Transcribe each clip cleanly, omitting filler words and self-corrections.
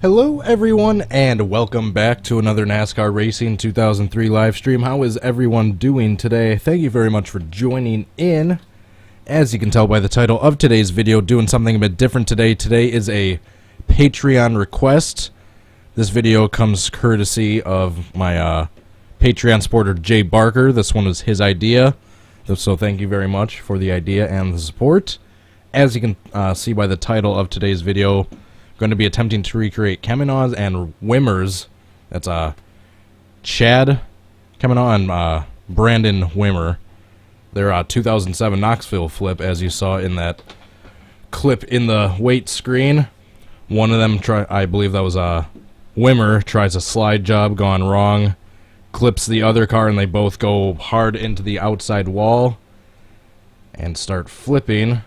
Hello everyone and welcome back to another NASCAR Racing 2003 live stream. How is everyone doing today? Thank you very much for joining in. As you can tell by the title of today's video, doing something a bit different today. Today is a Patreon request. This video comes courtesy of my Patreon supporter Jay Barker. This one was his idea, so thank you very much for the idea and the support. As you can see by the title of today's video, going to be attempting to recreate Kemenah's and Wimmer's. That's Chad Kemenah and Brandon Wimmer. Their 2007 Knoxville flip, as you saw in that clip in the wait screen. One of them, I believe that was Wimmer, tries a slide job gone wrong, clips the other car, and they both go hard into the outside wall and start flipping. I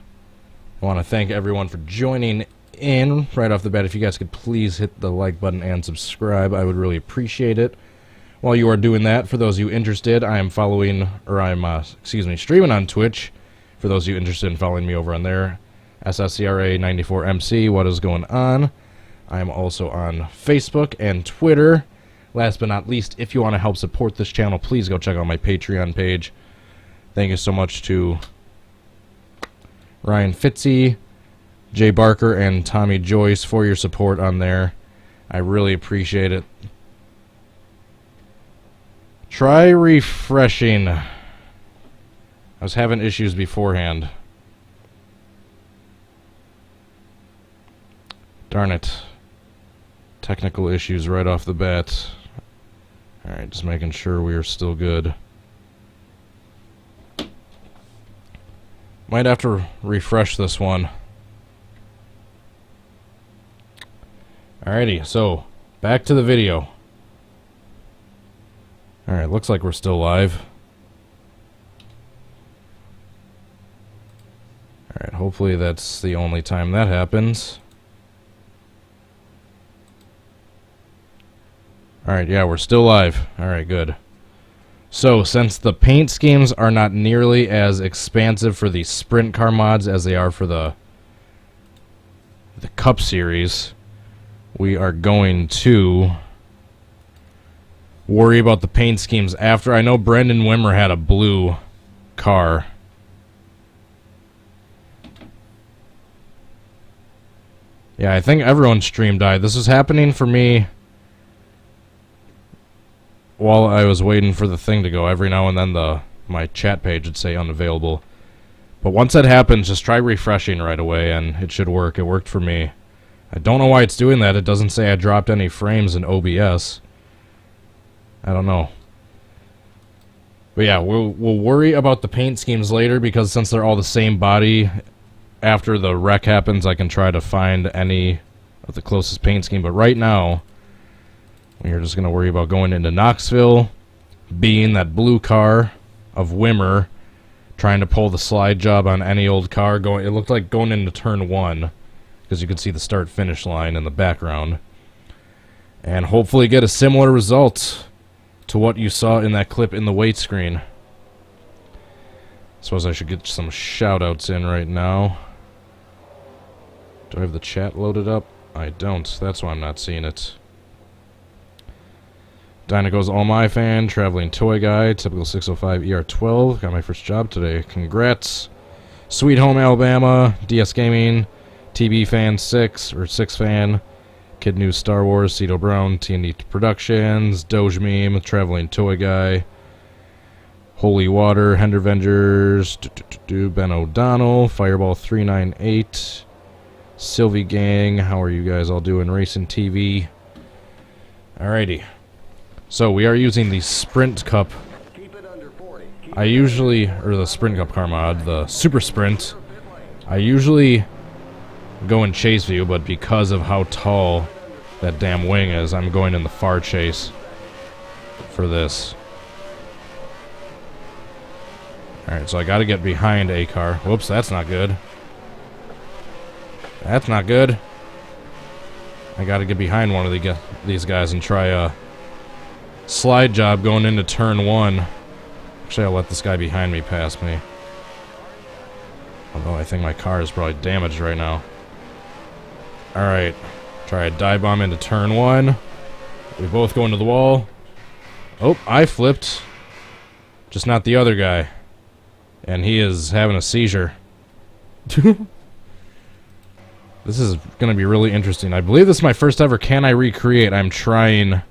want to thank everyone for joining in right off the bat. If you guys could please hit the like button and subscribe, I would really appreciate it. While you are doing that, for those of you interested, I am streaming on Twitch. For those of you interested in following me over on there, SSCRA94MC, what is going on? I am also on Facebook and Twitter. Last but not least, if you want to help support this channel, please go check out my Patreon page. Thank you so much to Ryan Fitzy, Jay Barker, and Tommy Joyce for your support on there. I really appreciate it. Try refreshing. I was having issues beforehand. Darn it. Technical issues right off the bat. Alright, just making sure we are still good. Might have to refresh this one. Alrighty, so back to the video. Alright, looks like we're still live. Alright, hopefully that's the only time that happens. Alright, yeah, we're still live. Alright, good. So, since the paint schemes are not nearly as expansive for the sprint car mods as they are for the Cup Series, we are going to worry about the paint schemes after. I know Brandon Wimmer had a blue car. Yeah, I think everyone's stream died. This was happening for me while I was waiting for the thing to go. Every now and then my chat page would say unavailable. But once that happens, just try refreshing right away and it should work. It worked for me. I don't know why it's doing that. It doesn't say I dropped any frames in OBS. I don't know. But yeah, we'll worry about the paint schemes later, because since they're all the same body, after the wreck happens, I can try to find any of the closest paint scheme. But right now, we're just going to worry about going into Knoxville, being that blue car of Wimmer, trying to pull the slide job on any old car. It looked like going into turn 1. Because you can see the start-finish line in the background. And hopefully get a similar result to what you saw in that clip in the wait screen. Suppose I should get some shout-outs in right now. Do I have the chat loaded up? I don't. That's why I'm not seeing it. Dynago's All My Fan, Traveling Toy Guy, Typical 605 ER12. Got my first job today. Congrats. Sweet Home Alabama, DS Gaming, TB Fan 6, or 6 Fan, Kid News Star Wars, Cito Brown, TND Productions, Doge Meme, Traveling Toy Guy, Holy Water, Hender Vengers, Ben O'Donnell, Fireball 398, Sylvie Gang, how are you guys all doing? Racing TV. Alrighty. So we are using the Sprint Cup. Or the Sprint Cup car mod, the Supersprint. I usually go in chase view, but because of how tall that damn wing is, I'm going in the far chase for this. Alright, so I gotta get behind a car. Whoops, that's not good. That's not good. I gotta get behind one of these guys and try a slide job going into turn 1. Actually, I'll let this guy behind me pass me. Although I think my car is probably damaged right now. Alright. Try a dive bomb into turn 1. We both go into the wall. Oh, I flipped. Just not the other guy. And he is having a seizure. This is going to be really interesting. I believe this is my first ever Can I Recreate. I'm trying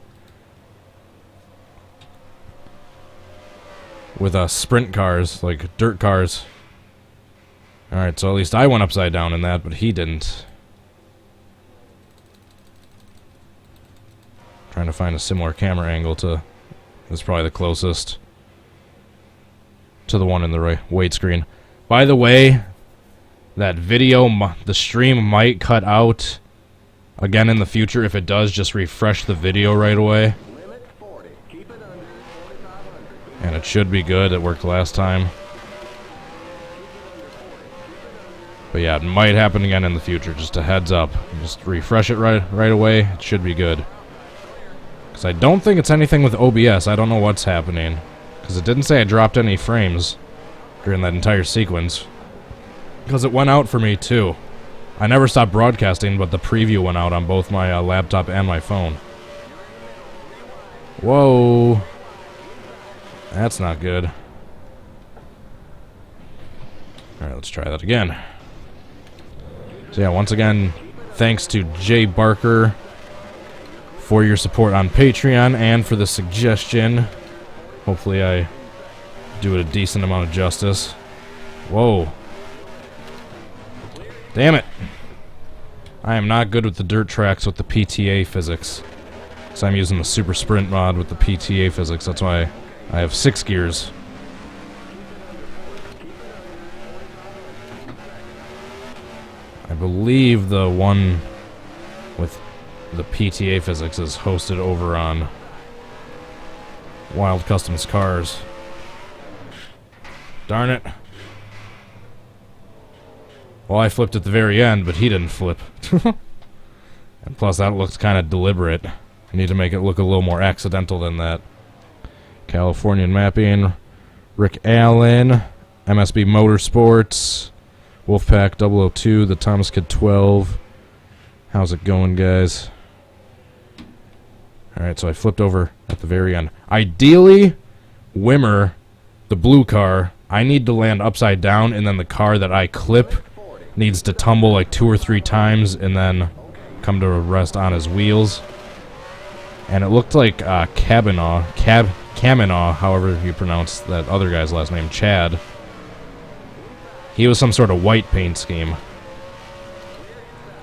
with sprint cars, like dirt cars. Alright, so at least I went upside down in that, but he didn't. Trying to find a similar camera angle to... This is probably the closest to the one in the weight screen. By the way, that video, the stream might cut out again in the future. If it does, just refresh the video right away. And it should be good. It worked last time. But yeah, it might happen again in the future. Just a heads up. Just refresh it right away. It should be good. Because I don't think it's anything with OBS. I don't know what's happening. Because it didn't say I dropped any frames during that entire sequence. Because it went out for me too. I never stopped broadcasting, but the preview went out on both my laptop and my phone. Whoa. That's not good. Alright, let's try that again. So yeah, once again, thanks to Jay Barker for your support on Patreon and for the suggestion. Hopefully I do it a decent amount of justice. Whoa. Damn it. I am not good with the dirt tracks with the PTA physics. So I'm using the Supersprint mod with the PTA physics. That's why I have 6 gears. I believe the one with the PTA physics is hosted over on Wild Customs Cars. Darn it. Well, I flipped at the very end, but he didn't flip. And plus, that looks kind of deliberate. I need to make it look a little more accidental than that. Californian Mapping, Rick Allen, MSB Motorsports, Wolfpack 002, the Thomas Kid 12. How's it going, guys? Alright, so I flipped over at the very end. Ideally, Wimmer, the blue car, I need to land upside down, and then the car that I clip needs to tumble like 2 or 3 times and then come to a rest on his wheels. And it looked like Kemenah, however you pronounce that other guy's last name, Chad. He was some sort of white paint scheme.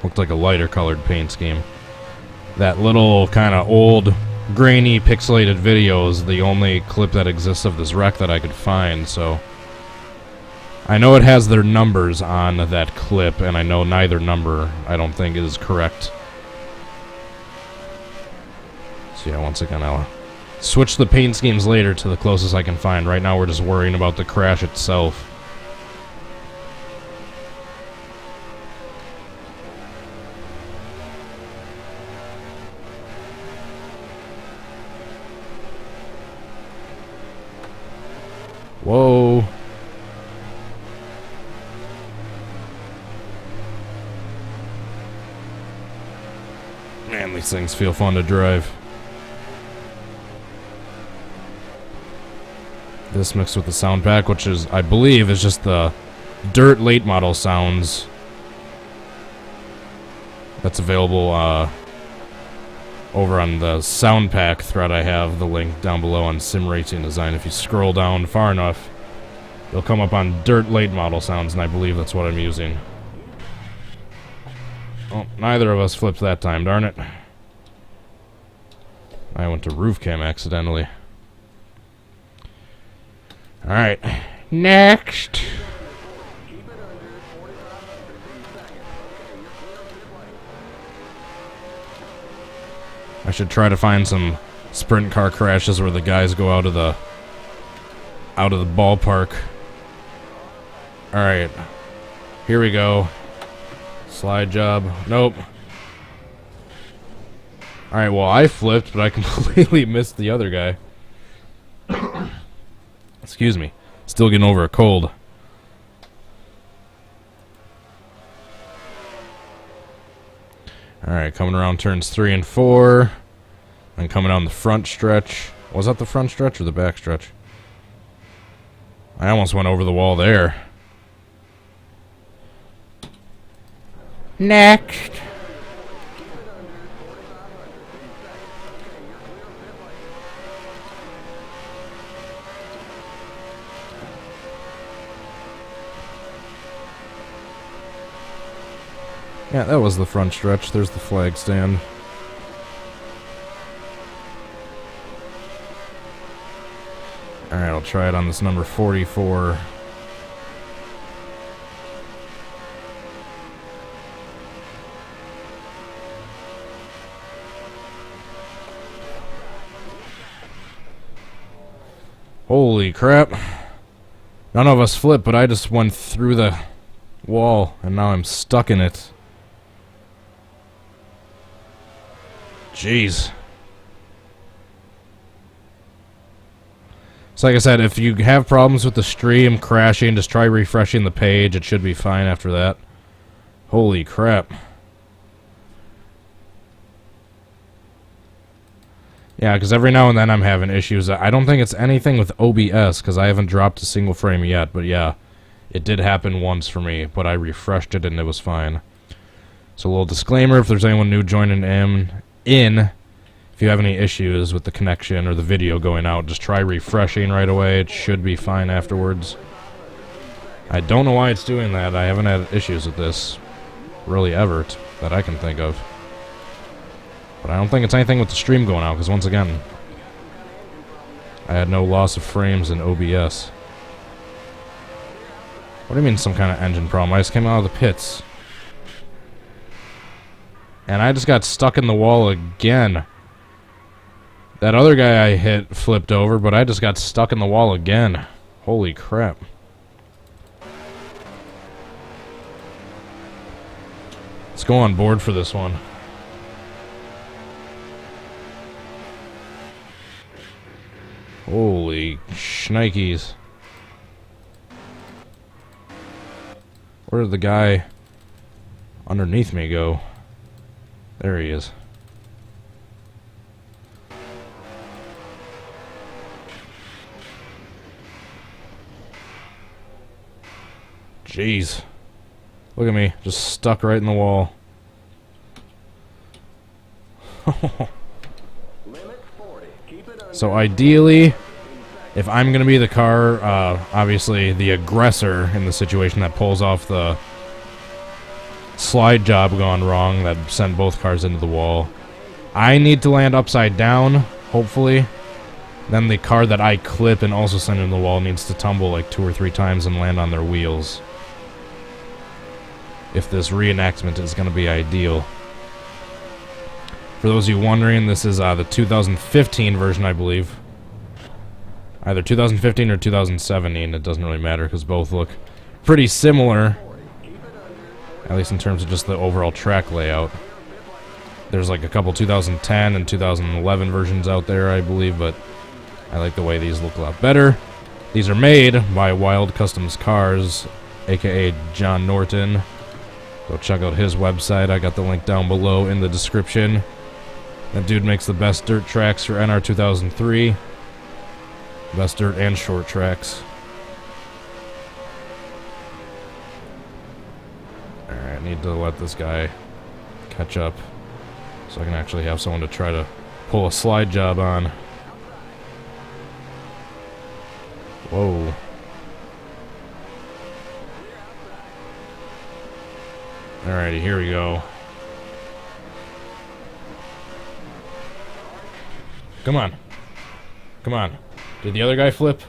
Looked like a lighter colored paint scheme. That little kind of old, grainy, pixelated video is the only clip that exists of this wreck that I could find, so... I know it has their numbers on that clip, and I know neither number, I don't think, is correct. So yeah, once again, I'll switch the paint schemes later to the closest I can find. Right now we're just worrying about the crash itself. Whoa. Man, these things feel fun to drive. This mixed with the sound pack, which is, I believe, is just the dirt late model sounds that's available over on the sound pack thread. I have the link down below on Sim Racing Design. If you scroll down far enough, you'll come up on dirt late model sounds, and I believe that's what I'm using. Oh, neither of us flipped that time, darn it. I went to roof cam accidentally. Alright, next. I should try to find some sprint car crashes where the guys go out of the ballpark. Alright, here we go. Slide job. Nope. Alright, well, I flipped, but I completely missed the other guy. Excuse me. Still getting over a cold. Alright, coming around turns 3 and 4. And coming down the front stretch. Was that the front stretch or the back stretch? I almost went over the wall there. Next. Yeah, that was the front stretch. There's the flag stand. Alright, I'll try it on this number 44. Holy crap. None of us flipped, but I just went through the wall, and now I'm stuck in it. Jeez. So like I said, if you have problems with the stream crashing, just try refreshing the page. It should be fine after that. Holy crap. Yeah, because every now and then I'm having issues. I don't think it's anything with OBS, because I haven't dropped a single frame yet. But yeah, it did happen once for me, but I refreshed it and it was fine. So a little disclaimer, if there's anyone new joining in, if you have any issues with the connection or the video going out, just try refreshing right away. It should be fine afterwards. I don't know why it's doing that. I haven't had issues with this really ever that I can think of. But I don't think it's anything with the stream going out, because once again, I had no loss of frames in OBS. What do you mean some kind of engine problem? I just came out of the pits. And I just got stuck in the wall again. That other guy I hit flipped over, but I just got stuck in the wall again. Holy crap. Let's go on board for this one. Holy shnikes. Where did the guy underneath me go? There he is. Jeez. Look at me, just stuck right in the wall. So ideally, if I'm going to be the car, obviously the aggressor in the situation that pulls off the slide job gone wrong that sent both cars into the wall, I need to land upside down, hopefully. Then the car that I clip and also send into the wall needs to tumble like 2 or 3 times and land on their wheels. If this reenactment is going to be ideal. For those of you wondering, this is the 2015 version, I believe. Either 2015 or 2017, it doesn't really matter because both look pretty similar. At least in terms of just the overall track layout. There's like a couple 2010 and 2011 versions out there, I believe, but I like the way these look a lot better. These are made by Wild Customs Cars, aka John Norton. Go check out his website. I got the link down below in the description. That dude makes the best dirt tracks for NR2003. Best dirt and short tracks. Alright, I need to let this guy catch up so I can actually have someone to try to pull a slide job on. Whoa. Alrighty, here we go. Come on. Come on. Did the other guy flip?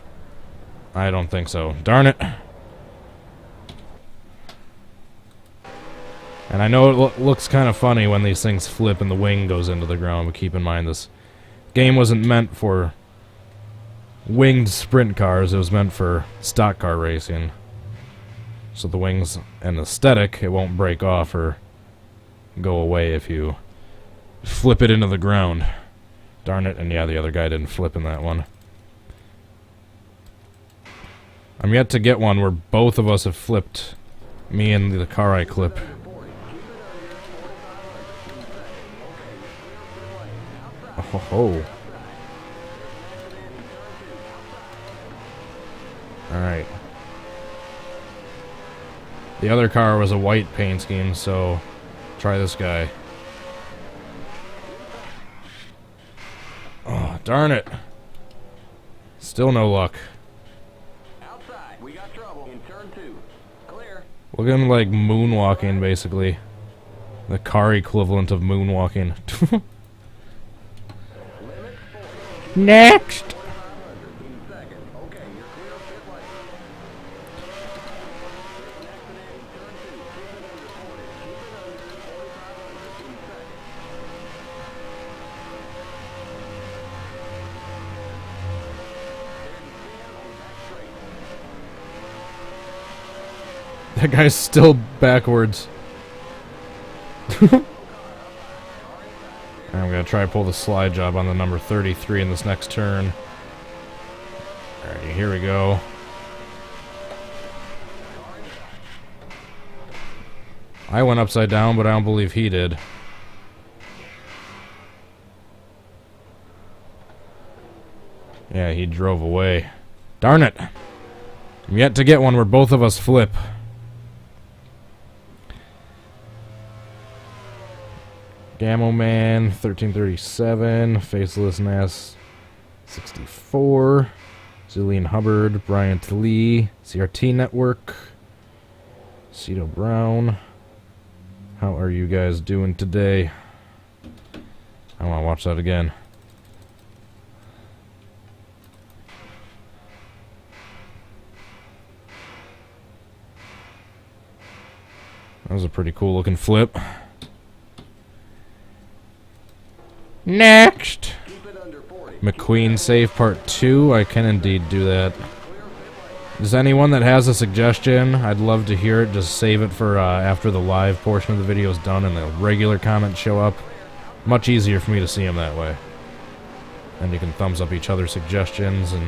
I don't think so. Darn it. And I know it looks kind of funny when these things flip and the wing goes into the ground, but keep in mind this game wasn't meant for winged sprint cars. It was meant for stock car racing. So the wings and aesthetic, it won't break off or go away if you flip it into the ground. Darn it, and yeah, the other guy didn't flip in that one. I'm yet to get one where both of us have flipped, me and the car I clip. Ho ho. Alright. The other car was a white paint scheme, so try this guy. Oh, darn it. Still no luck. Outside, we got trouble in turn 2. Clear. Look at him like moonwalking, basically. The car equivalent of moonwalking. Next! That guy's still backwards. I'm gonna try to pull the slide job on the number 33 in this next turn. Alrighty, here we go. I went upside down, but I don't believe he did. Yeah, he drove away. Darn it! I'm yet to get one where both of us flip. Gammo Man, 1337, Faceless Nass, 64, Zillion Hubbard, Bryant Lee, CRT Network, Cito Brown. How are you guys doing today? I want to watch that again. That was a pretty cool looking flip. Next! McQueen Save Part 2. I can indeed do that. Is anyone that has a suggestion? I'd love to hear it. Just save it for after the live portion of the video is done and the regular comments show up. Much easier for me to see them that way. And you can thumbs up each other's suggestions and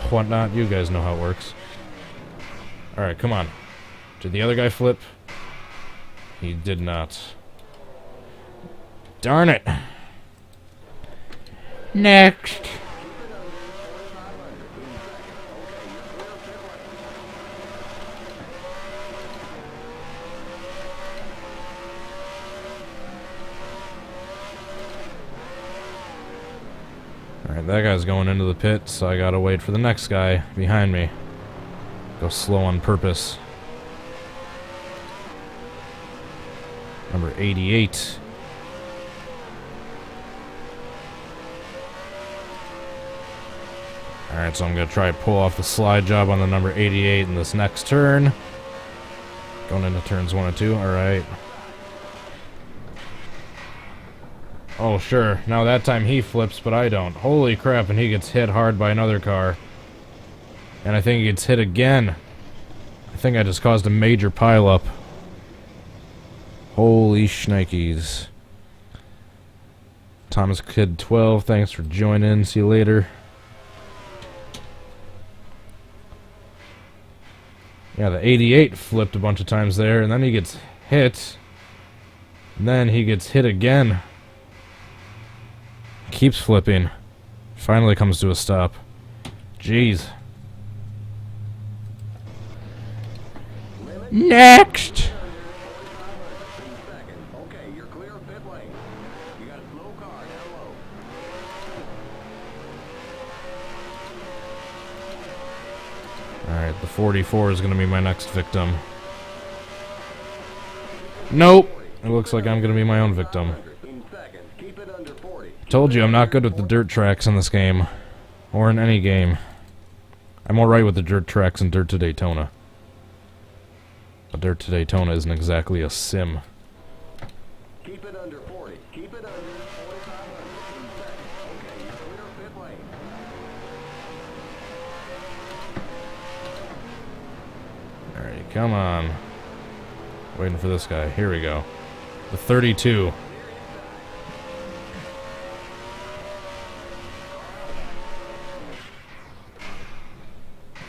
whatnot. You guys know how it works. Alright, come on. Did the other guy flip? He did not. Darn it! Next! Alright, that guy's going into the pit, so I gotta wait for the next guy behind me. Go slow on purpose. Number 88. Alright, so I'm going to try to pull off the slide job on the number 88 in this next turn. Going into turns 1 and 2, alright. Oh, sure. Now that time he flips, but I don't. Holy crap, and he gets hit hard by another car. And I think he gets hit again. I think I just caused a major pileup. Holy shnikes. Thomas Kid 12, thanks for joining. See you later. Yeah, the 88 flipped a bunch of times there, and then he gets hit. And then he gets hit again. Keeps flipping. Finally comes to a stop. Jeez. Next! Okay, you're clear of pit lane. You got a slow car down low. Alright, the 44 is going to be my next victim. Nope! It looks like I'm going to be my own victim. Told you I'm not good with the dirt tracks in this game. Or in any game. I'm alright with the dirt tracks in Dirt to Daytona. But Dirt to Daytona isn't exactly a sim. Keep it under 40. Keep it under 4,500 seconds. Okay, you're clear of pit lane. Alright, come on. Waiting for this guy. Here we go. The 32.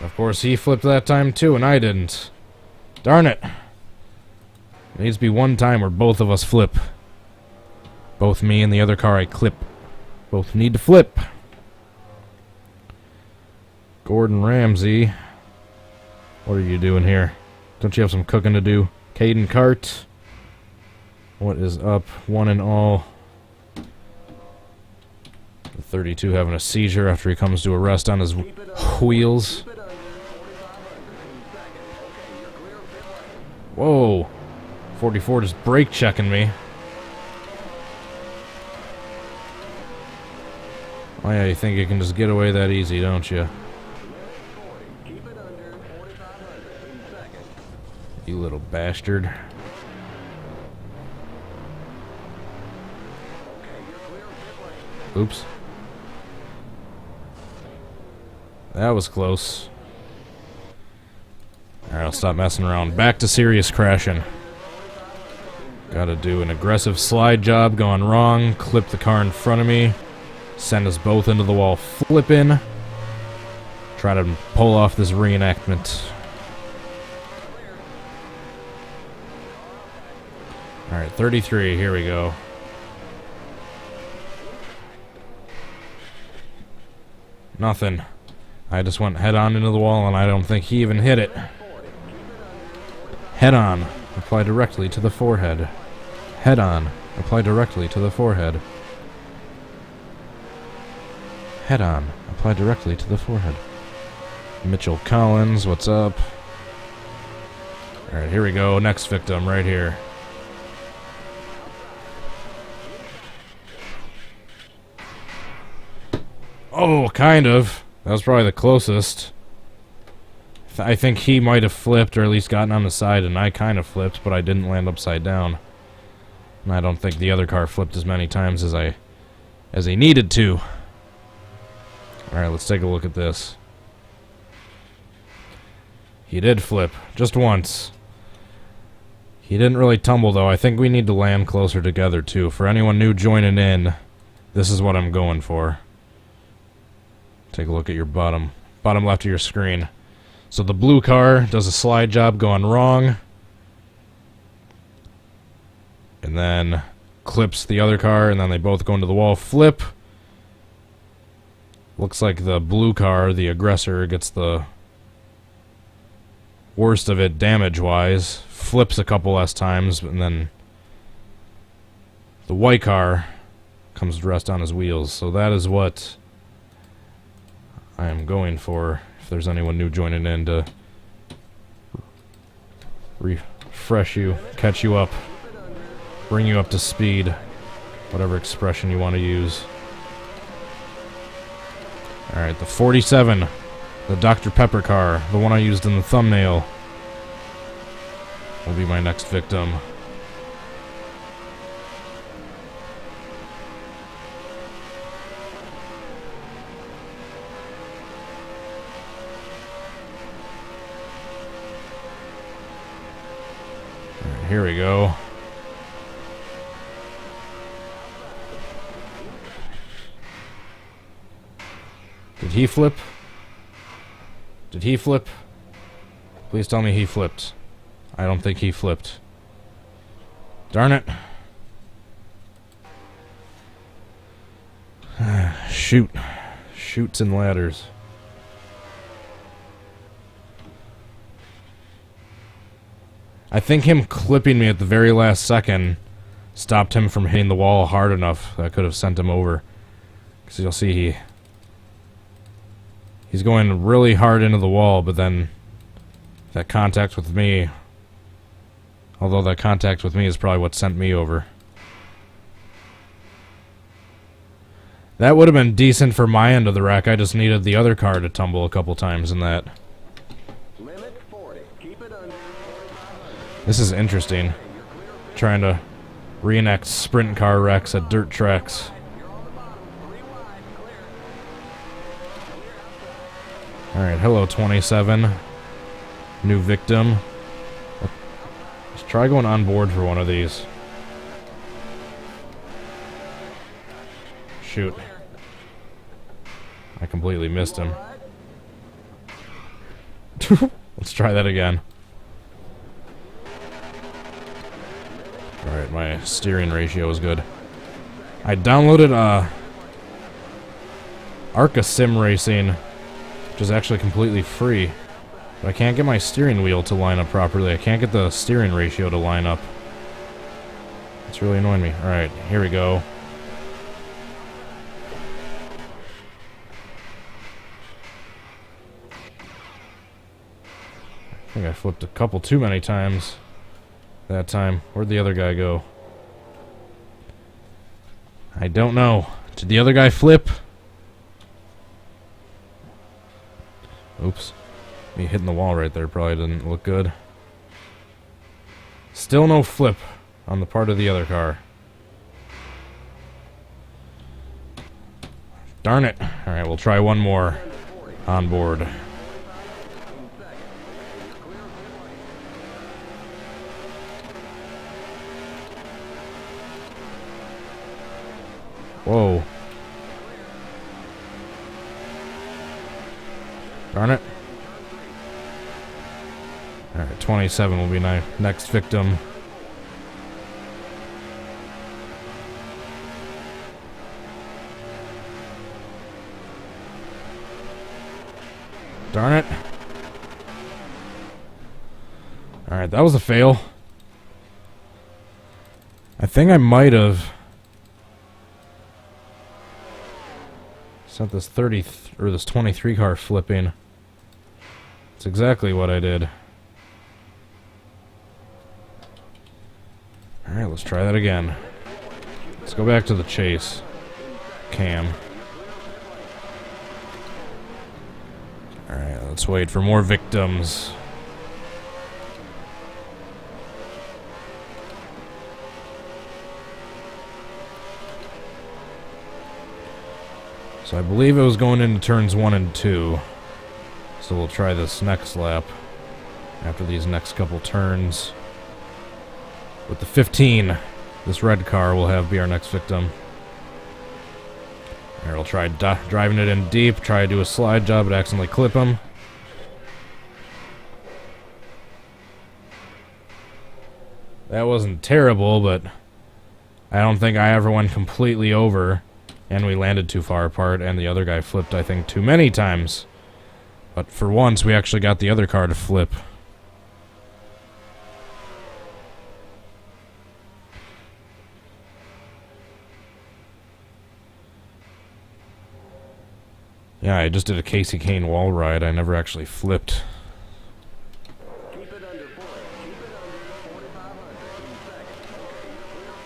Of course, he flipped that time too, and I didn't. Darn it. It needs to be one time where both of us flip. Both me and the other car I clip. Both need to flip. Gordon Ramsay. What are you doing here? Don't you have some cooking to do? Caden Cart. What is up? One and all. The 32 having a seizure after he comes to a rest on his wheels. Whoa. 44 just brake checking me. Oh yeah, you think you can just get away that easy, don't you? You little bastard. Oops. That was close. Alright, I'll stop messing around. Back to serious crashing. Gotta do an aggressive slide job, gone wrong. Clip the car in front of me. Send us both into the wall flipping. Try to pull off this reenactment. Alright, 33, here we go. Nothing. I just went head on into the wall and I don't think he even hit it. Head on. Apply directly to the forehead. Head on. Apply directly to the forehead. Head on. Apply directly to the forehead. Mitchell Collins, what's up? Alright, here we go. Next victim right here. Oh, kind of. That was probably the closest. I think he might have flipped, or at least gotten on the side, and I kind of flipped, but I didn't land upside down. And I don't think the other car flipped as many times as he needed to. Alright, let's take a look at this. He did flip, just once. He didn't really tumble, though. I think we need to land closer together, too. For anyone new joining in, this is what I'm going for. Take a look at your bottom left of your screen. So the blue car does a slide job going wrong. And then clips the other car, and then they both go into the wall, flip. Looks like the blue car, the aggressor, gets the worst of it damage-wise. Flips a couple less times, and then the white car comes to rest on his wheels. So that is what I am going for, if there's anyone new joining in, to refresh you, catch you up, bring you up to speed, whatever expression you want to use. Alright, the 47, the Dr. Pepper car, the one I used in the thumbnail, will be my next victim. Here we go. Did he flip? Did he flip? Please tell me he flipped. I don't think he flipped. Darn it. Shoot. Chutes and ladders. I think him clipping me at the very last second stopped him from hitting the wall hard enough that could have sent him over. Because you'll see he's going really hard into the wall, but then that contact with me, although that contact with me is probably what sent me over. That would have been decent for my end of the rack. I just needed the other car to tumble a couple times in that. Limit 40. Keep it under 4500. This is interesting. Trying to reenact sprint car wrecks at dirt tracks. You're on the bottom. 3 wide. Clear. Alright, hello 27. New victim. Let's try going on board for one of these. Shoot. I completely missed him. Let's try that again. Alright, my steering ratio is good. I downloaded Arca Sim Racing, which is actually completely free. But I can't get my steering wheel to line up properly. I can't get the steering ratio to line up. It's really annoying me. Alright, here we go. I think I flipped a couple too many times that time. Where'd the other guy go? I don't know. Did the other guy flip? Oops. Me hitting the wall right there probably didn't look good. Still no flip on the part of the other car. Darn it. Alright, we'll try one more on board. Whoa. Darn it. Alright, 27 will be my next victim. Darn it. Alright, that was a fail. I think I might have sent this 30 or this 23 car flipping. That's exactly what I did. Alright, let's try that again. Let's go back to the chase cam. Alright, let's wait for more victims. So I believe it was going into turns 1 and 2. So we'll try this next lap after these next couple turns. With the 15, this red car will have be our next victim. Here, we'll try driving it in deep, try to do a slide job, but accidentally clip him. That wasn't terrible, but I don't think I ever went completely over. And we landed too far apart, and the other guy flipped, I think, too many times. But for once, we actually got the other car to flip. Yeah, I just did a Casey Kane wall ride. I never actually flipped. Keep it under 40. Keep it under 4,500 in seconds. Okay,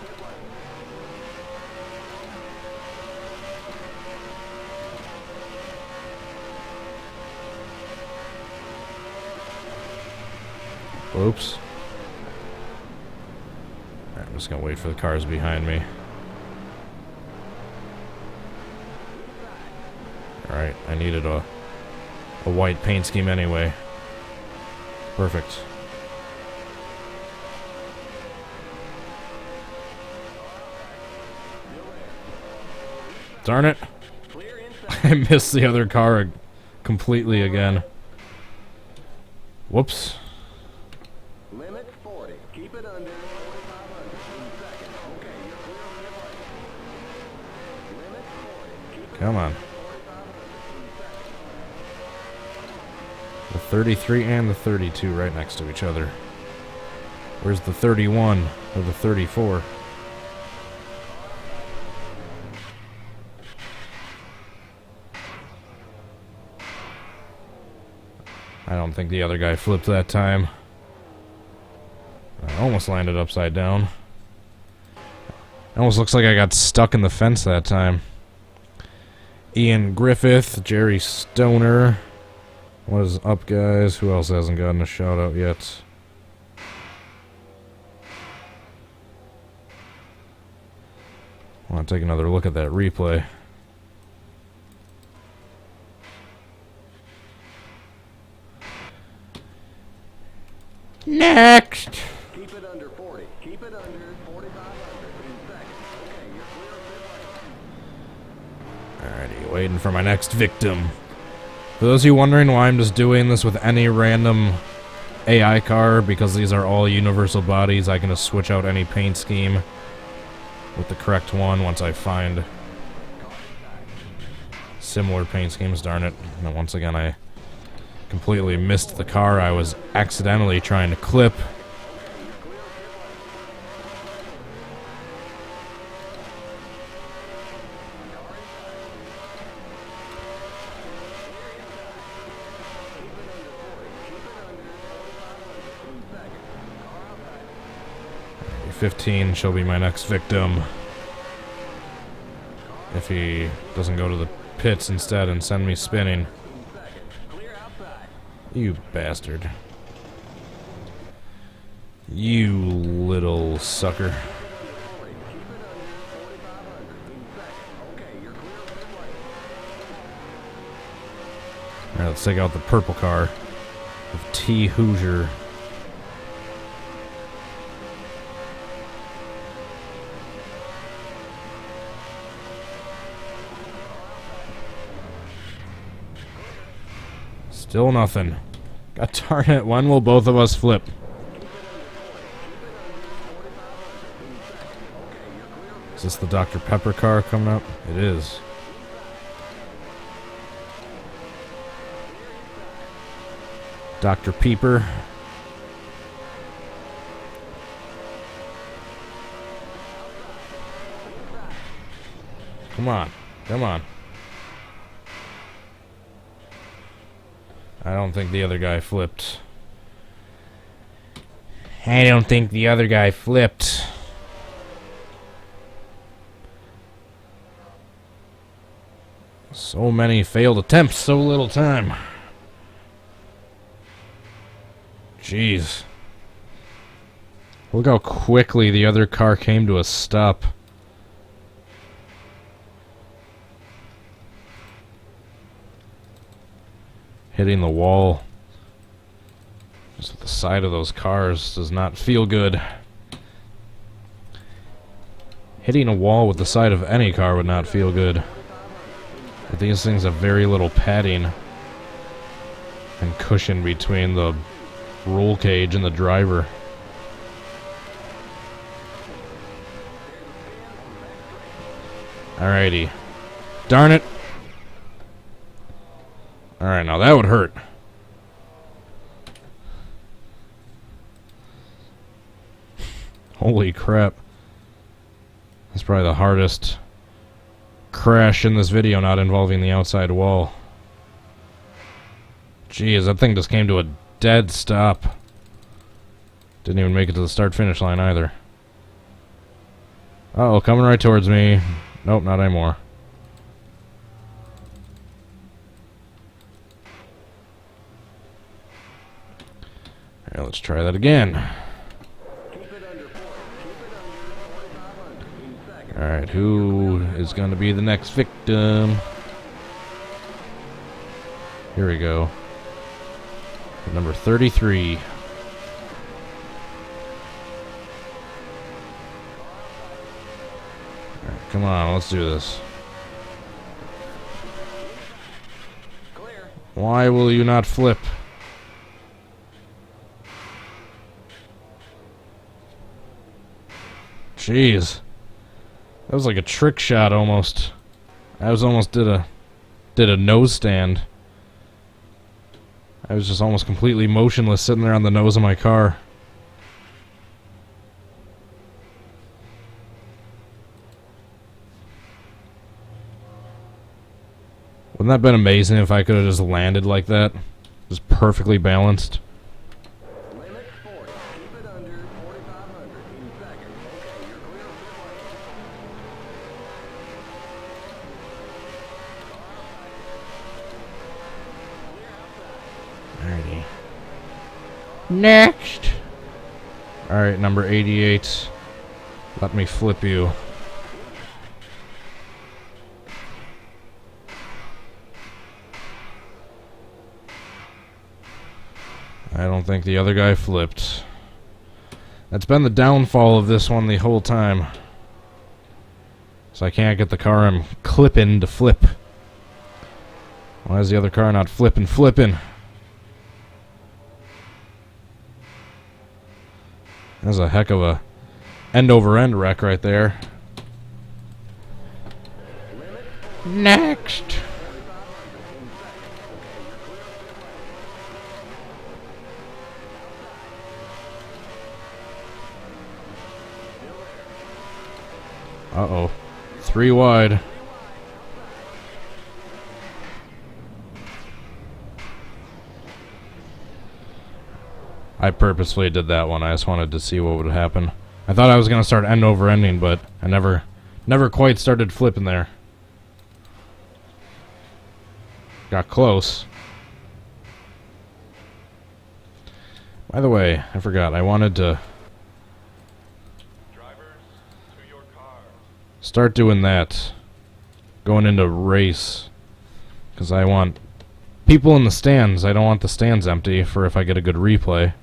Oops. Alright, I'm just gonna wait for the cars behind me. Alright, I needed a white paint scheme anyway. Perfect. Darn it. I missed the other car completely again. Whoops. Limit 40. Keep it under 4,500 in seconds. Okay, you're clear of the right. Limit 40. Keep it Come on. The 33 and the 32 right next to each other. Where's the 31 or the 34? I don't think the other guy flipped that time. I almost landed upside down. It almost looks like I got stuck in the fence that time. Ian Griffith, Jerry Stoner. What is up, guys? Who else hasn't gotten a shout out yet? I want to take another look at that replay. Next! Keep it under 40. Keep it under 4,500 in seconds. Okay, you're clear of the right. Alrighty, waiting for my next victim. For those of you wondering why I'm just doing this with any random AI car, because these are all universal bodies, I can just switch out any paint scheme with the correct one once I find similar paint schemes, darn it. And once again, I completely missed the car I was accidentally trying to clip. .15 shall be my next victim. If he doesn't go to the pits instead and send me spinning. You bastard. You little sucker. Alright, let's take out the purple car of T. Hoosier. Still nothing. God darn it, when will both of us flip? Is this the Dr. Pepper car coming up? It is. Dr. Peeper. Come on. Come on. I don't think the other guy flipped. I don't think the other guy flipped. So many failed attempts, so little time. Jeez. Look how quickly the other car came to a stop. Hitting the wall just at the side of those cars does not feel good. Hitting a wall with the side of any car would not feel good. But these things have very little padding and cushion between the roll cage and the driver. Alrighty. Darn it. Alright, now that would hurt. Holy crap. That's probably the hardest crash in this video not involving the outside wall. Jeez, that thing just came to a dead stop. Didn't even make it to the start-finish line either. Uh-oh, coming right towards me. Nope, not anymore. Alright, let's try that again. Alright, who is going to be the next victim? Here we go. Number 33. Alright, come on, let's do this. Why will you not flip? Jeez. That was like a trick shot almost. I was almost did a nose stand. I was just almost completely motionless sitting there on the nose of my car. Wouldn't that have been amazing if I could have just landed like that? Just perfectly balanced. Limit 40. Keep it under 4,500 in seconds. Okay, you're clear of pit lane. Alrighty. Next! Alright, number 88. Let me flip you. I don't think the other guy flipped. That's been the downfall of this one the whole time. So I can't get the car I'm clipping to flip. Why is the other car not flipping? That's a heck of a end-over-end wreck right there. Next! Uh-oh. 3 wide. I purposefully did that one. I just wanted to see what would happen. I thought I was going to start end over ending, but I never quite started flipping there. Got close. By the way, I forgot. I wanted to start doing that. Going into race. Because I want people in the stands. I don't want the stands empty for if I get a good replay.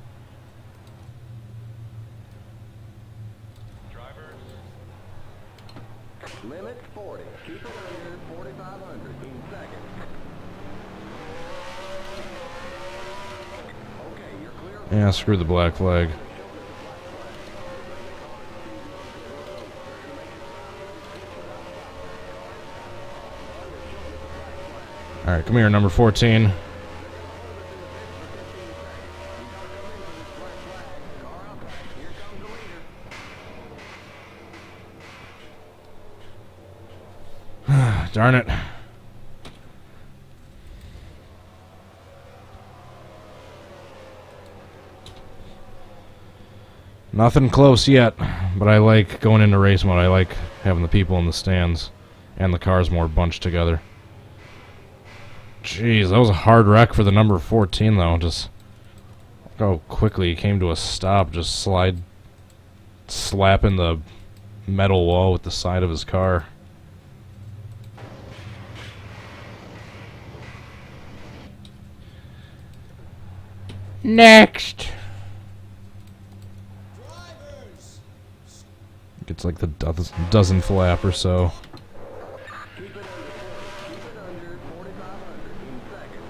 Limit 40. Keep it under 4,500 in second. Okay, you're clear. Yeah, screw the black flag. Alright, come here, number 14. Darn it. Nothing close yet, but I like going into race mode. I like having the people in the stands and the cars more bunched together. Jeez, that was a hard wreck for the number 14, though. Just look how quickly he came to a stop, just slapping the metal wall with the side of his car. Next! Gets like the dozen flap or so. Keep it under 4,500 in second.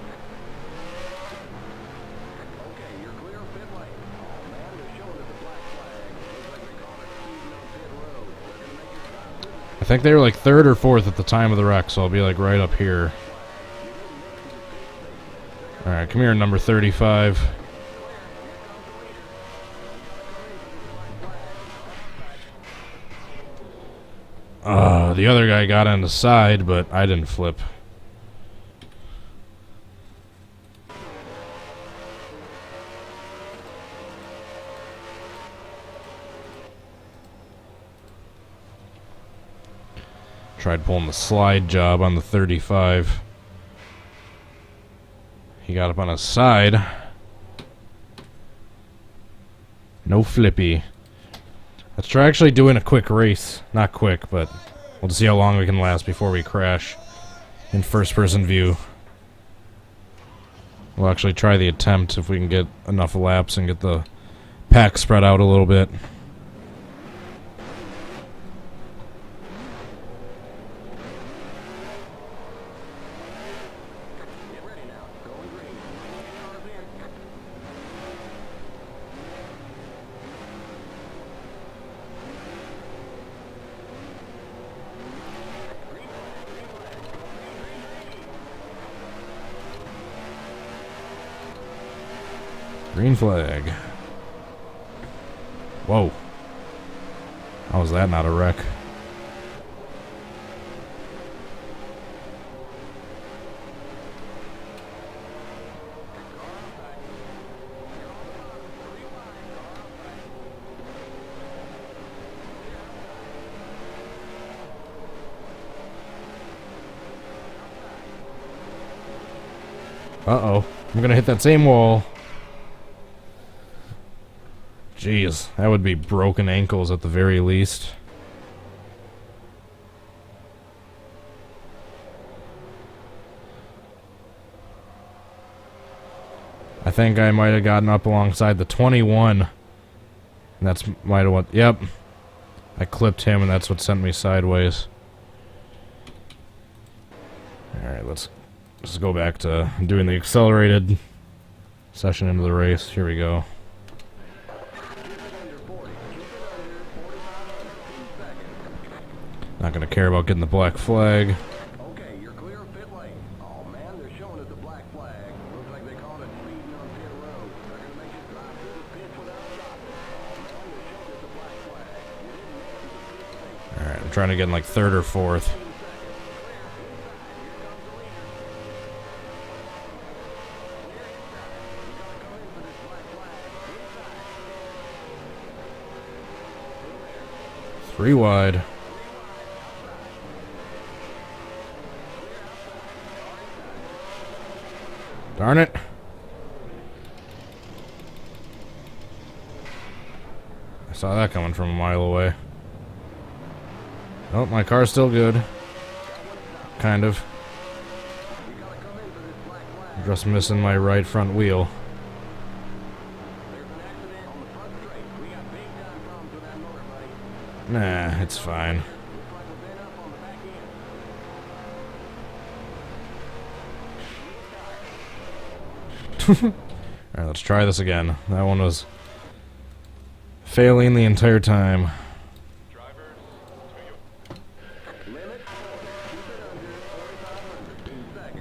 Okay, you're clear of pit lane. Oh man, they're showing us the black flag. Looks like they caught it speeding on pit road. They're gonna make it stop. I think they were like 3rd or 4th at the time of the wreck, so I'll be like right up here. Alright, come here, number 35. The other guy got on the side, but I didn't flip. Tried pulling the slide job on the 35. He got up on his side. No flippy. Let's try actually doing a quick race. Not quick, but we'll see how long we can last before we crash in first-person view. We'll actually try the attempt if we can get enough laps and get the pack spread out a little bit. Get ready now. Going green. Cars in. Green flag. Whoa. How was that not a wreck? Uh-oh. I'm gonna hit that same wall. Jeez, that would be broken ankles at the very least. I think I might have gotten up alongside the 21. And that's might have what... Yep. I clipped him and that's what sent me sideways. Alright, let's go back to doing the accelerated session into the race. Here we go. Not gonna care about getting the black flag. Okay, you're clear of pit lane. Oh man, they're showing us the black flag. Looks like they caught it speeding on pit road. They're gonna make it drive through the pits without stopping. Oh man, they're showing us the black flag. You didn't make it to the pit station. Alright, I'm trying to get in like third or fourth. Three wide. Darn it. I saw that coming from a mile away. Oh, my car's still good. Kind of. Just missing my right front wheel. Nah, it's fine. Alright, let's try this again. That one was failing the entire time.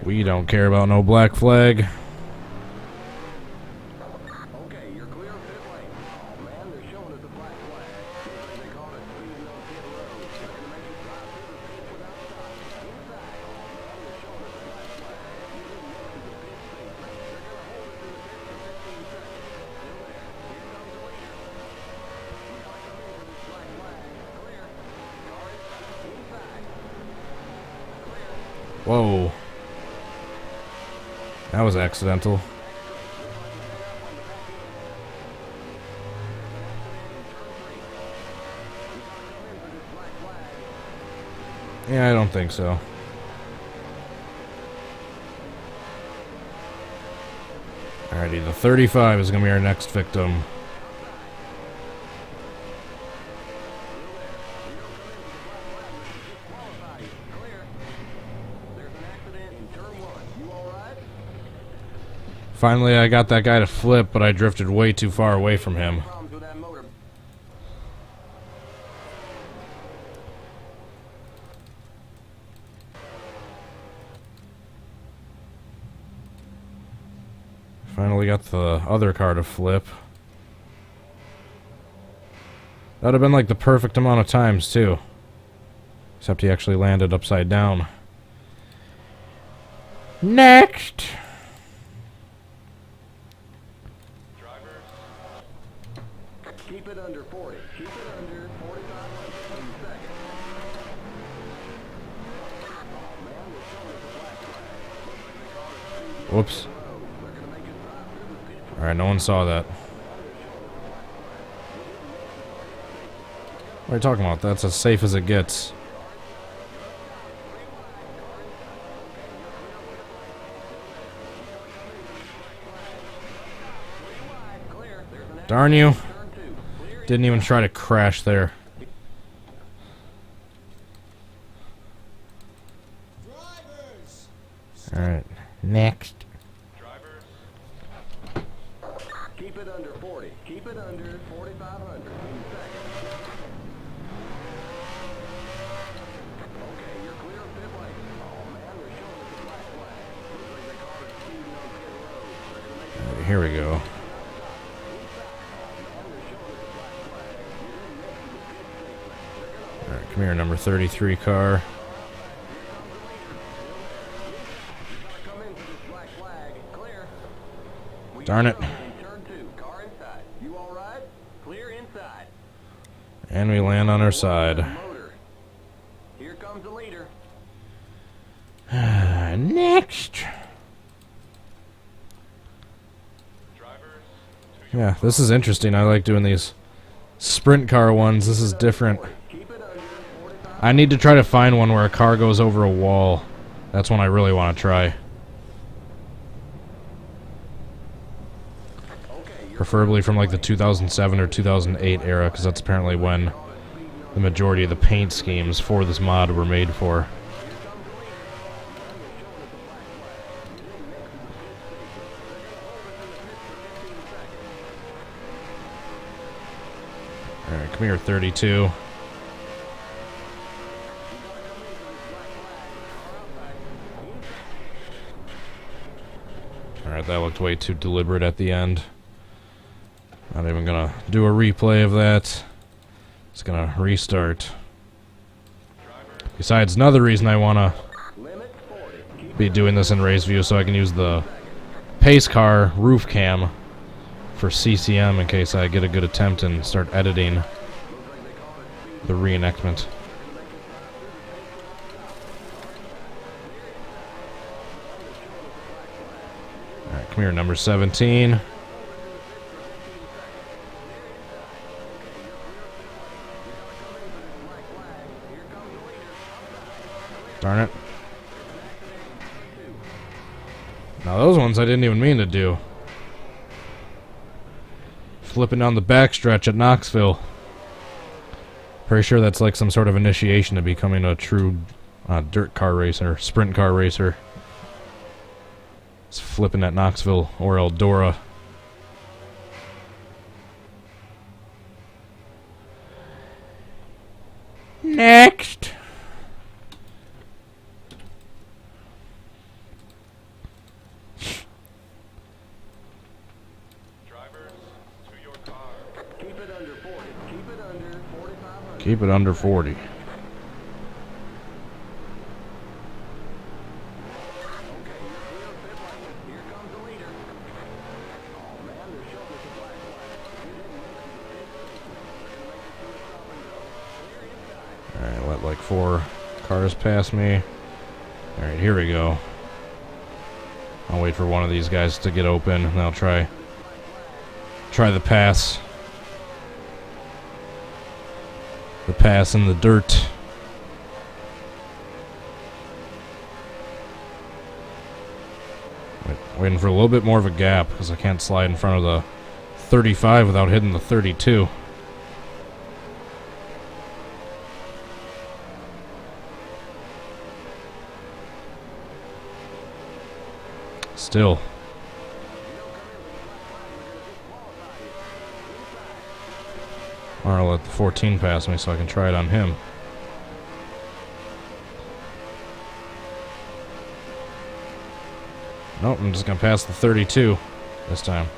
We don't care about no black flag. Okay, you're clear of pit lane. Oh man, they're showing us a black flag. Looks like they called it speeding on pit road. They're gonna make you drive through the pits without stopping. Inside. Oh man, they're showing us a black flag. You didn't make it to the pit safely. They're gonna hold us in the pit for 15 seconds. Still there. Here comes the leader. We gotta come in for this black flag. Clear. Car inside. Clear. Whoa. That was accidental. Yeah, I don't think so. Alrighty, the 35 is going to be our next victim. Finally, I got that guy to flip, but I drifted way too far away from him. Finally got the other car to flip. That would have been like the perfect amount of times, too. Except he actually landed upside down. Next! Keep it under 40. Keep it under 4,500 in second. Oh man, they're showing us a black flag. Looks like they called it speeding on Whoops. pit road. They're gonna make us drive through the pit. Alright, no one saw that. What are you talking about? That's as safe as it gets. Darn you. Didn't even try to crash there. Alright, next. Keep it under 40. Keep it under 4,500 in second. Okay, you're clear of pit lane. Oh man, they're showing us a black flag. Looks like they called it speeding on pit road. They're gonna make it Here we go. Alright, come here, number 33 car. come in for this black flag. Clear. Darn it. In turn 2. Car inside. You all right? Clear inside. And we land on our side. Motor. Here comes the leader. Next. Yeah, this is interesting. I like doing these sprint car ones. This is different. Keep it under 45. I need to try to find one where a car goes over a wall. That's one I really want to try. Preferably from like the 2007 or 2008 era, because that's apparently when the majority of the paint schemes for this mod were made for. Alright, come here, 32. Alright, that looked way too deliberate at the end. Not even gonna do a replay of that. Just gonna restart. Besides, another reason I want to Limit 40. Keep be doing this in race view so I can use the pace car roof cam for CCM in case I get a good attempt and start editing the reenactment. Alright, come here, number 17. Darn it. Now those ones I didn't even mean to do. Flipping down the backstretch at Knoxville. Pretty sure that's like some sort of initiation to becoming a true dirt car racer, sprint car racer. It's flipping at Knoxville or Eldora. Next. Keep it under 40. Keep it under 4,500. Keep it under 40. Okay, you're clear of pit lane. Here comes the leader. Oh man, they're showing us a black flag. You didn't make it to the pit. They're gonna make it to a stop and go. Clear inside. Alright, let like 4 cars pass me. Alright, here we go. I'll wait for one of these guys to get open, and I'll try the pass. The pass in the dirt. Waiting for a little bit more of a gap, because I can't slide in front of the 35 without hitting the 32. Still. Or I'll let the 14 pass me so I can try it on him. Nope, I'm just going to pass the 32 this time.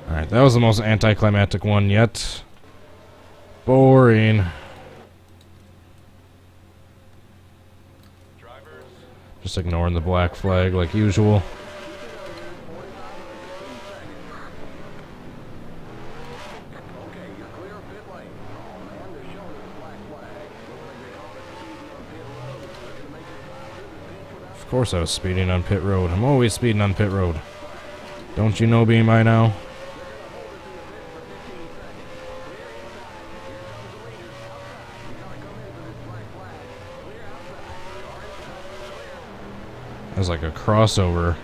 Alright, that was the most anticlimactic one yet. Boring. Just ignoring the black flag like usual. Okay, you're clear of pit lane. Oh man, they're showing us a black flag. Looks like they called it speeding on pit road. They're gonna make it drive through the pits without. Of course I was speeding on pit road. I'm always speeding on pit road. Don't you know me by now? There's like a crossover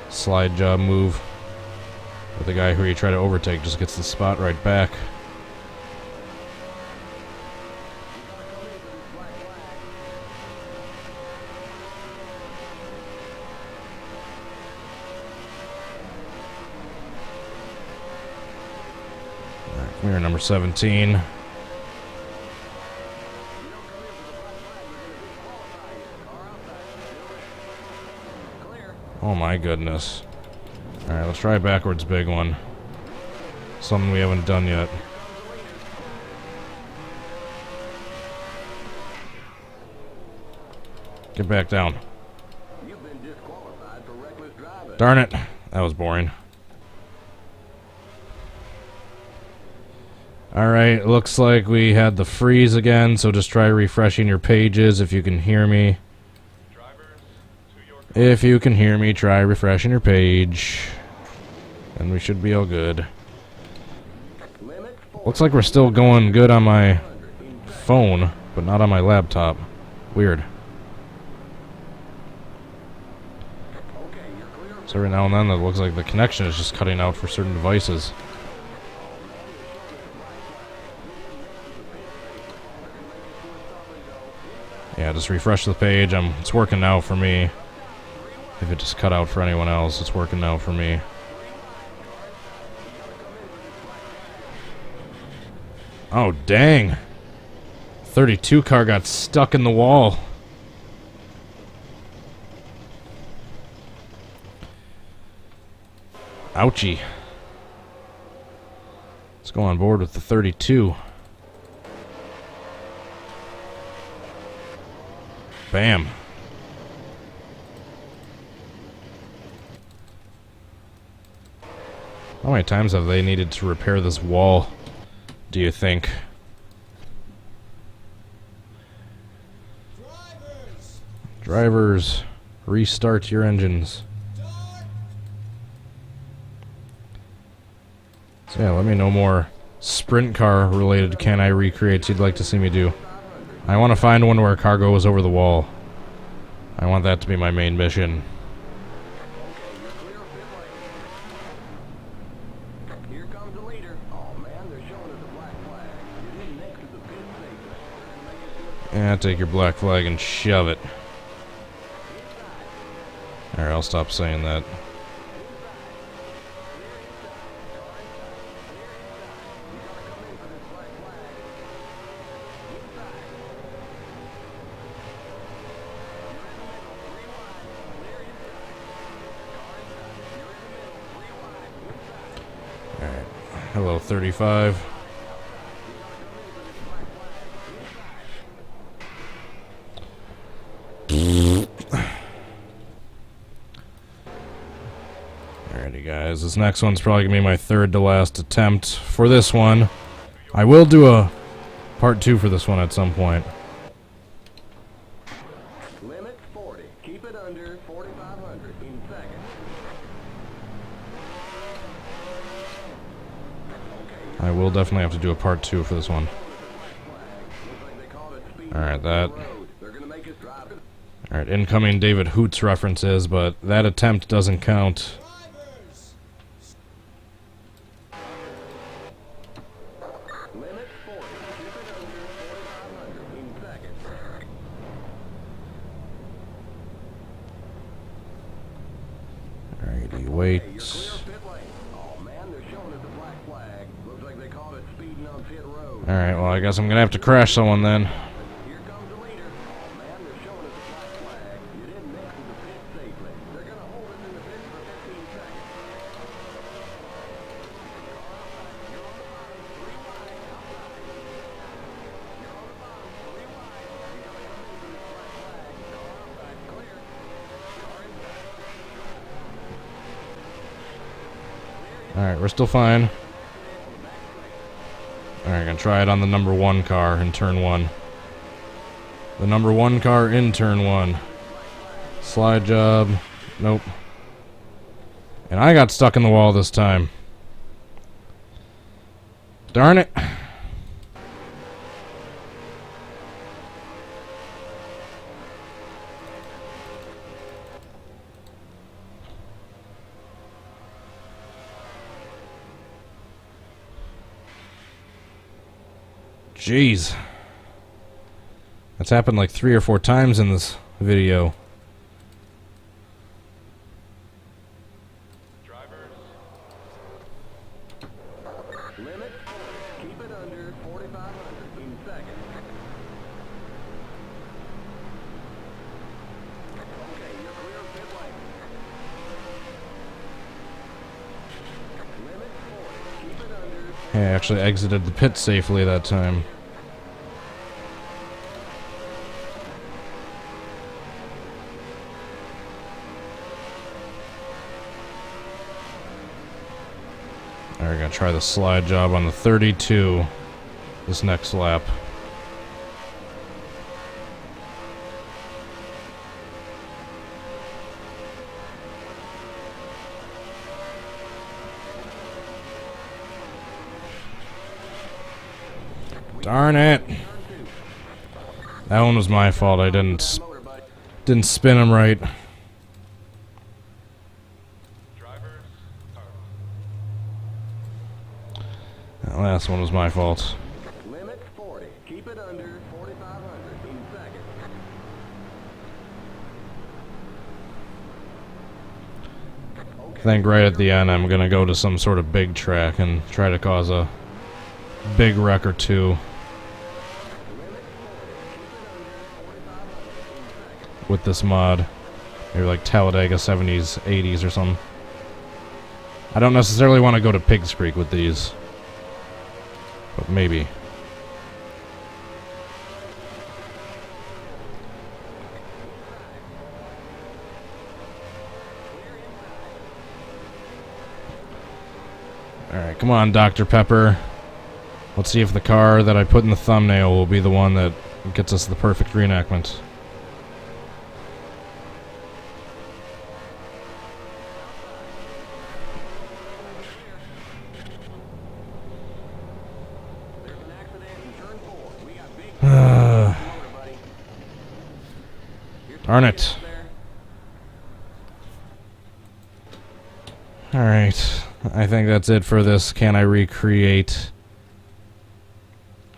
slide job move. But the guy who you try to overtake just gets the spot right back. Alright, come here, number 17. Oh my goodness. Alright, let's try backwards big one. Something we haven't done yet. Get back down. You've been disqualified for reckless driving. Darn it. That was boring. Alright, looks like we had the freeze again, so just try refreshing your pages if you can hear me. If you can hear me, try refreshing your page. And we should be all good. Limit 40. Looks like we're still going good on my phone, but not on my laptop. Weird. Okay, you're clear of So every now and then it looks like the connection is just cutting out for certain devices. Yeah, just refresh the page. It's working now for me. If it just cut out for anyone else, it's working now for me. Oh, dang. 32 car got stuck in the wall. Ouchie. Let's go on board with the 32. Bam. How many times have they needed to repair this wall, do you think? Drivers, restart your engines. So yeah, let me know more sprint car related Can I recreates you'd like to see me do. I want to find one where cargo is over the wall. I want that to be my main mission. Here comes the leader. Oh man, they're showing us a black flag. You're heading next to the pit safely. Yeah, take your black flag and shove it. Alright, I'll stop saying that. Alright, hello 35. Alrighty guys, this next one's probably going to be my third to last attempt for this one. I will do a part 2 for this one at some point. Limit 40. Keep it under 4,500 in seconds. I will definitely have to do a part 2 for this one. Looks like they called it speed. Alright, that. Road. They're gonna make us drive it. Alright, incoming David Hoots references, but that attempt doesn't count. Limit 40. Keep it under 4,500 in seconds. Alrighty, Hey, you're wait. clear of pit lane. Oh man, they're showing us a black flag. Looks like they called it speeding on pit road. Alright, well I guess I'm gonna have to crash someone then. Here comes the leader. Oh man, they're showing us a black flag. You're heading next to the pit safely. They're gonna hold us in the pit for 15 seconds. Alright, we're still fine. Alright, gonna try it on the number 1 car in turn 1. The number 1 car in turn 1. Slide job. Nope. And I got stuck in the wall this time. Darn it. Jeez. That's happened like 3 or 4 times in this video. Limit 40. Keep it under 4,500 in seconds. Okay, you're clear of pit lane. Limit 40. Keep it under. Hey, I actually exited the pit safely that time. Alright, gonna try the slide job on the 32 this next lap. Darn it! That one was my fault. I didn't spin him right. That last one was my fault. Limit 40. Keep it under 4,500 in seconds. I think right at the end I'm gonna go to some sort of big track and try to cause a big wreck or two. With this mod. Maybe like Talladega 70s, 80s or something. I don't necessarily want to go to Pigs Creek with these. But maybe. Alright, come on, Dr. Pepper. Let's see if the car that I put in the thumbnail will be the one that gets us the perfect reenactment. Darn it. Alright, I think that's it for this. Can I recreate?